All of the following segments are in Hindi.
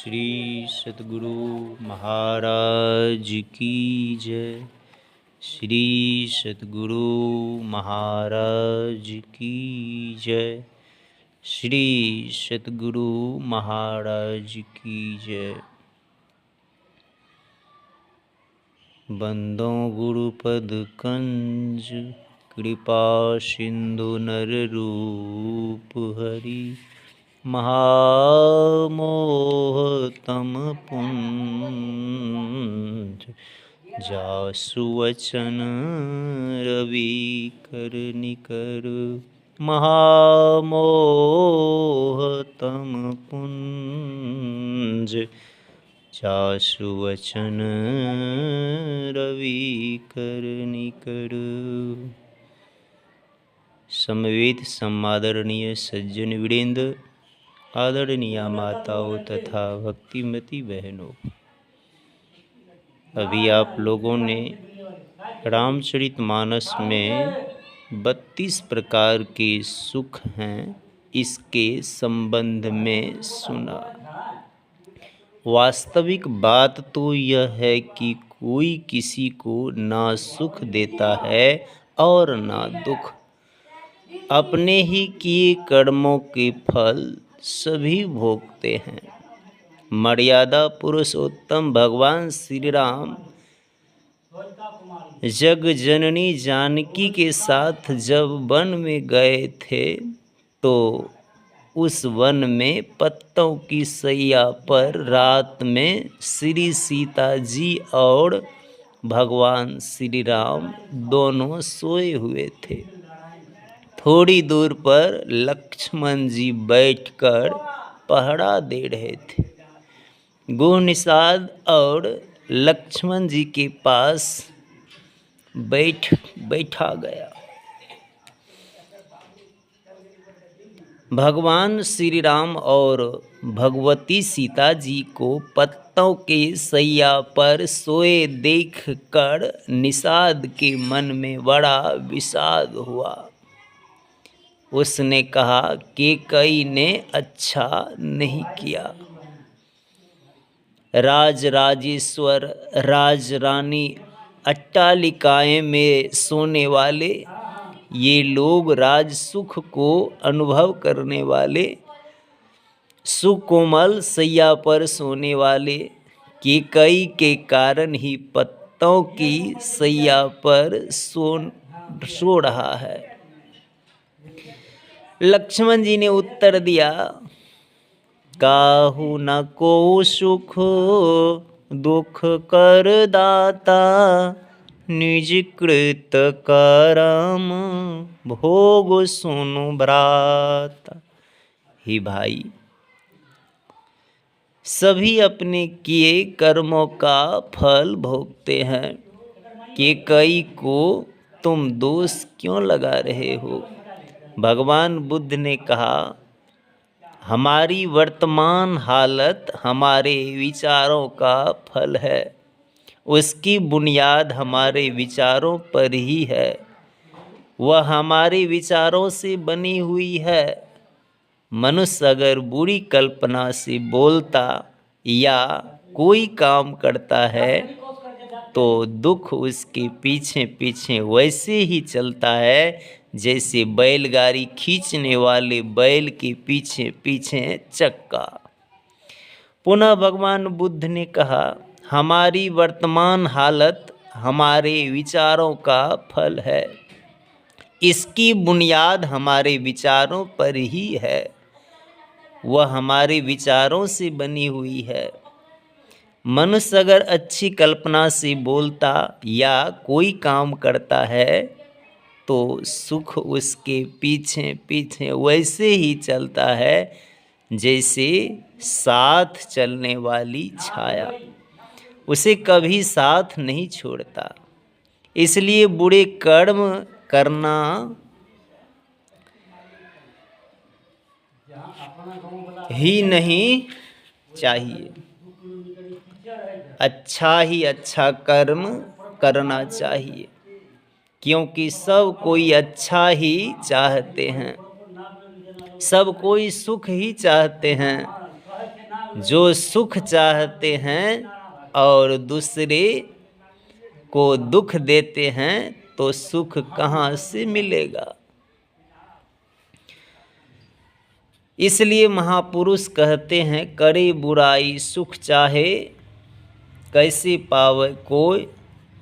श्री सतगुरु महाराज की जय। श्री सतगुरु महाराज की जय। श्री सतगुरु महाराज की जय। बंदों गुरुपद कंज कृपा सिंधु नर रूप हरि महामोह तम पुंज जासु वचन रवि कर निकर महामोह तम पुंज जासु वचन रवि कर निकर। समवेत सम्मादरणीय सज्जन वीरेंद्र, आदरणीय माताओं तथा भक्तिमती बहनों, अभी आप लोगों ने रामचरितमानस में 32 प्रकार के सुख हैं इसके संबंध में सुना। वास्तविक बात तो यह है कि कोई किसी को ना सुख देता है और ना दुख। अपने ही किए कर्मों के फल सभी भोगते हैं। मर्यादा पुरुषोत्तम भगवान श्री राम जग जननी जानकी के साथ जब वन में गए थे तो उस वन में पत्तों की सैया पर रात में श्री सीता जी और भगवान श्री राम दोनों सोए हुए थे। थोड़ी दूर पर लक्ष्मण जी बैठकर पहरा दे रहे थे। गुह निषाद और लक्ष्मण जी के पास बैठा गया। भगवान श्री राम और भगवती सीता जी को पत्तों के सैया पर सोए देखकर निषाद के मन में बड़ा विषाद हुआ। उसने कहा कि कई ने अच्छा नहीं किया। राज राजेश्वर राज रानी अट्टालिकाएं में सोने वाले ये लोग राज सुख को अनुभव करने वाले, सुकोमल सैया पर सोने वाले केकई के कारण ही पत्तों की सैया पर सो रहा है। लक्ष्मण जी ने उत्तर दिया, काहू न को सुख दुख कर दाता, निज कृत करम भोग सुनु भ्राता। ही भाई, सभी अपने किए कर्मों का फल भोगते हैं। कि कई को तुम दोष क्यों लगा रहे हो? भगवान बुद्ध ने कहा, हमारी वर्तमान हालत हमारे विचारों का फल है। उसकी बुनियाद हमारे विचारों पर ही है। वह हमारे विचारों से बनी हुई है। मनुष्य अगर बुरी कल्पना से बोलता या कोई काम करता है तो दुख उसके पीछे पीछे वैसे ही चलता है जैसे बैलगाड़ी खींचने वाले बैल के पीछे पीछे चक्का। पुनः भगवान बुद्ध ने कहा, हमारी वर्तमान हालत हमारे विचारों का फल है। इसकी बुनियाद हमारे विचारों पर ही है। वह हमारे विचारों से बनी हुई है। मनुष्य अगर अच्छी कल्पना से बोलता या कोई काम करता है तो सुख उसके पीछे पीछे वैसे ही चलता है जैसे साथ चलने वाली छाया, उसे कभी साथ नहीं छोड़ता। इसलिए बुरे कर्म करना ही नहीं चाहिए, अच्छा ही अच्छा कर्म करना चाहिए। क्योंकि सब कोई अच्छा ही चाहते हैं, सब कोई सुख ही चाहते हैं। जो सुख चाहते हैं और दूसरे को दुख देते हैं तो सुख कहाँ से मिलेगा। इसलिए महापुरुष कहते हैं, करे बुराई सुख चाहे, कैसे पावे कोई,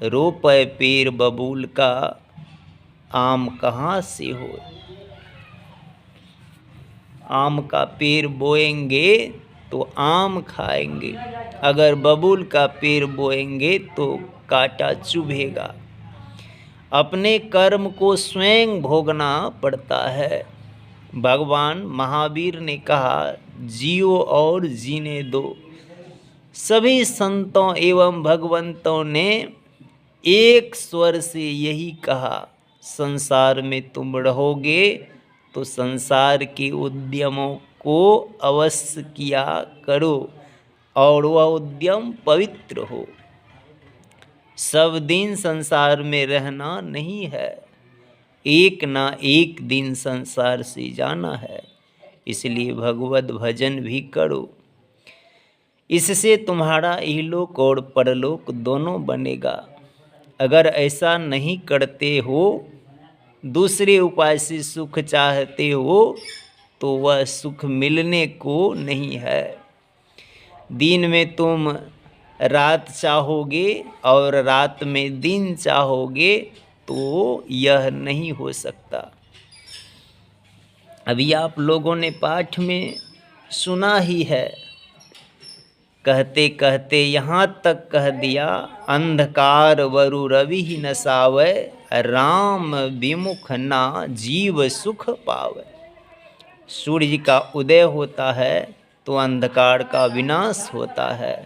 रोपे पेड़ बबूल का, आम कहाँ से हो। आम का पेड़ बोएंगे तो आम खाएंगे, अगर बबूल का पेड़ बोएंगे तो कांटा चुभेगा। अपने कर्म को स्वयं भोगना पड़ता है। भगवान महावीर ने कहा, जियो और जीने दो। सभी संतों एवं भगवंतों ने एक स्वर से यही कहा, संसार में तुम रहोगे तो संसार के उद्यमों को अवश्य किया करो और वह उद्यम पवित्र हो। सब दिन संसार में रहना नहीं है, एक ना एक दिन संसार से जाना है। इसलिए भगवत भजन भी करो, इससे तुम्हारा इहलोक और परलोक दोनों बनेगा। अगर ऐसा नहीं करते हो, दूसरे उपाय से सुख चाहते हो, तो वह सुख मिलने को नहीं है। दिन में तुम रात चाहोगे और रात में दिन चाहोगे तो यह नहीं हो सकता। अभी आप लोगों ने पाठ में सुना ही है, कहते कहते यहाँ तक कह दिया, अंधकार वरु रवि ही नसावे, राम विमुख ना जीव सुख पावे। सूर्य का उदय होता है तो अंधकार का विनाश होता है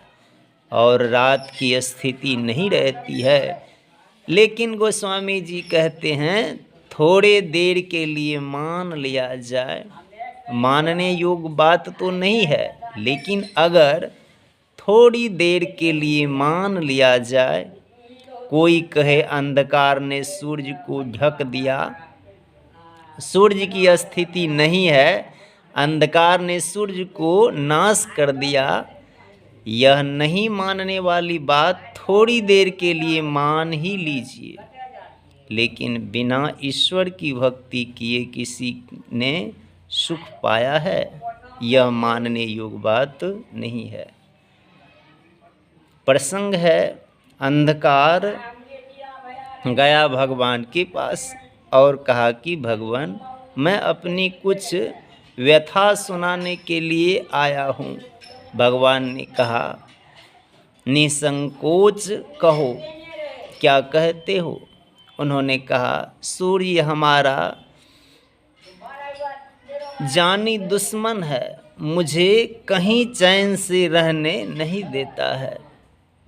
और रात की स्थिति नहीं रहती है। लेकिन गोस्वामी जी कहते हैं, थोड़े देर के लिए मान लिया जाए, मानने योग्य बात तो नहीं है, लेकिन अगर थोड़ी देर के लिए मान लिया जाए, कोई कहे अंधकार ने सूर्य को ढक दिया, सूर्य की स्थिति नहीं है, अंधकार ने सूर्य को नाश कर दिया, यह नहीं मानने वाली बात थोड़ी देर के लिए मान ही लीजिए। लेकिन बिना ईश्वर की भक्ति किए किसी ने सुख पाया है, यह मानने योग्य बात नहीं है। प्रसंग है, अंधकार गया भगवान के पास और कहा कि भगवान, मैं अपनी कुछ व्यथा सुनाने के लिए आया हूँ। भगवान ने कहा, निसंकोच कहो, क्या कहते हो। उन्होंने कहा, सूर्य हमारा जानी दुश्मन है, मुझे कहीं चैन से रहने नहीं देता है।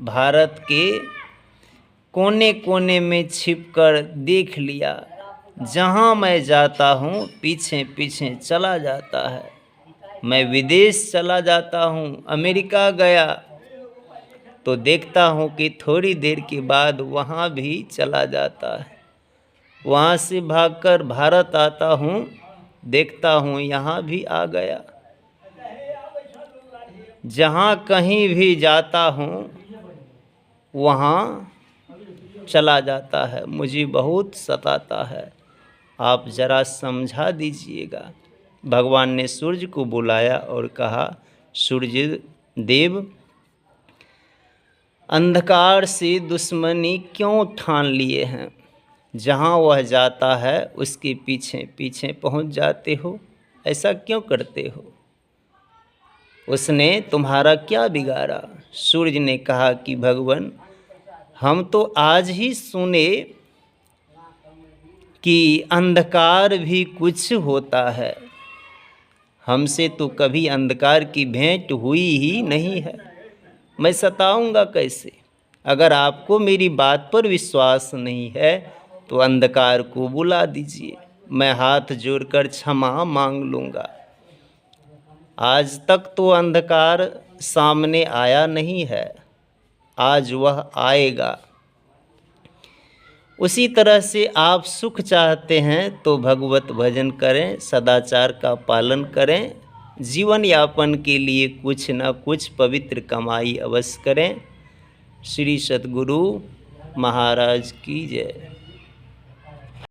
भारत के कोने कोने में छिपकर देख लिया, जहाँ मैं जाता हूँ पीछे पीछे चला जाता है। मैं विदेश चला जाता हूँ, अमेरिका गया तो देखता हूँ कि थोड़ी देर के बाद वहाँ भी चला जाता है। वहाँ से भागकर भारत आता हूँ, देखता हूँ यहाँ भी आ गया। जहाँ कहीं भी जाता हूँ वहाँ चला जाता है, मुझे बहुत सताता है, आप जरा समझा दीजिएगा। भगवान ने सूर्य को बुलाया और कहा, सूर्य देव, अंधकार से दुश्मनी क्यों ठान लिए हैं। जहाँ वह जाता है उसके पीछे पीछे पहुँच जाते हो, ऐसा क्यों करते हो। उसने तुम्हारा क्या बिगाड़ा। सूर्य ने कहा कि भगवान, हम तो आज ही सुने कि अंधकार भी कुछ होता है, हमसे तो कभी अंधकार की भेंट हुई ही नहीं है, मैं सताऊंगा कैसे। अगर आपको मेरी बात पर विश्वास नहीं है तो अंधकार को बुला दीजिए, मैं हाथ जोड़कर क्षमा मांग लूँगा। आज तक तो अंधकार सामने आया नहीं है, आज वह आएगा। उसी तरह से आप सुख चाहते हैं तो भगवत भजन करें, सदाचार का पालन करें, जीवन यापन के लिए कुछ न कुछ पवित्र कमाई अवश्य करें। श्री सद्गुरु महाराज की जय।